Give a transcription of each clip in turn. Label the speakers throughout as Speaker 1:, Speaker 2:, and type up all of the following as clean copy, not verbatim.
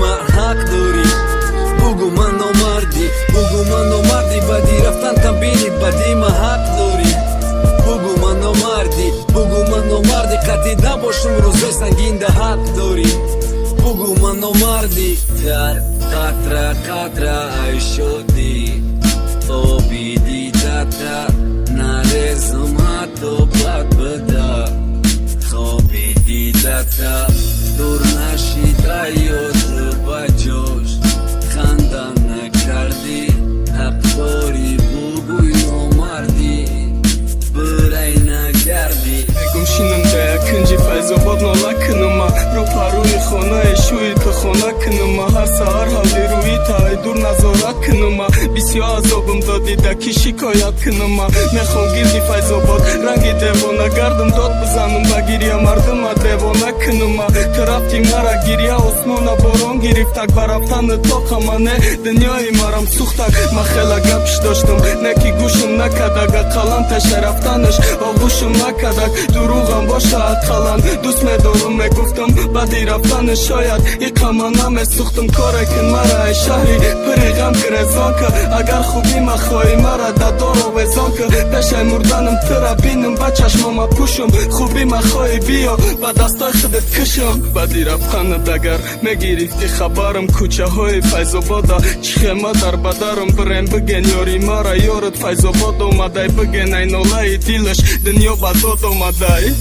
Speaker 1: ما حق داری بگو من نامردی بگو من نامردی بدی رفتن تنبیلید بدی ما حق داری بگو من نامردی بگو من نامردی قدی نباشم روزای سنگین ده حق داری بگو من نامردی در قطره قطره ای شدی آبی دیدتا نرزم حتی بد بده خوابی دیدتا دور نشیده یاد بجاش خنده نکردی حق داری بگوی نامردی برای نگردی
Speaker 2: گمشینم ده کنجی فیضاباد نالکنما رو پروی خانه شوی تو خانه کنما هر سهر حالی روی تای دور نظارت کنما بسیار عذابم دادی دکی شکایت کنما میخوام گیردی فیضاباد رنگی دیوانه گردم داد بزنم بگیریا مردم دیوانه کنما تو رفتی مرا گیریا آسمان باران گرفتک برفتن تاقمانه دنیای مرم سوختک من خیلی گپش داشتم نکی گوشم نکدک قلنتش رفتنش آغوشم نکدک دروغم باشه قلن دوست میدارم میگفتم بدی رفتن شاید یکم نمیسوختم کاره کن مرا ای شهری پری غم گرزان که اگر خوبی مخوایی مرا ددار و وزان که بشه مردنم ترا بینم با چشمام پوشم خوبی مخوایی بیا با دستای خودت کشم بدی رفتن دگر میگیریفتی خبرم کوچه های فیضابادا چخیمه در بدرم بریم بگن یاری مرا یارت فیضاباد اومده بگن ای ناله دیلش دنیا بداد اومده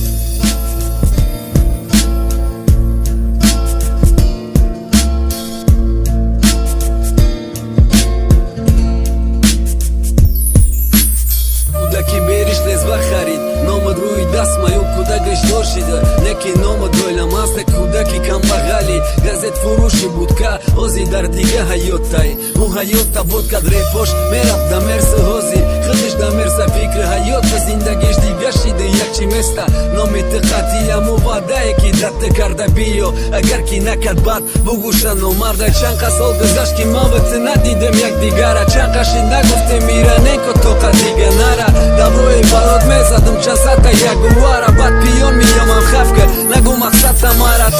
Speaker 1: کودکی بریش لزبه خرید نامد روی دست مایو کودکش دار شده نکی نامد ویلمست کودکی کم بغلی گزت فروشی بود که آزی در دیگه حیاتای اون حیات بود که دره پاش میرفت دمرس هازی خودش دمرس فکر حیات و زندگیش دیگه شیده یک چی مسته نامیت قطعی امو واده که دت کرده بیو اگر کی نکد بد بگوشن نامرده چند قسال گذشت که ما وقت ندیدم یک دیگره چند قشی نگفته میره نیکو توقع دیگه نره دبروی برات میزدم چند سطح یک گواره بد پیان میام هم خف کرد نگو مقصد سماره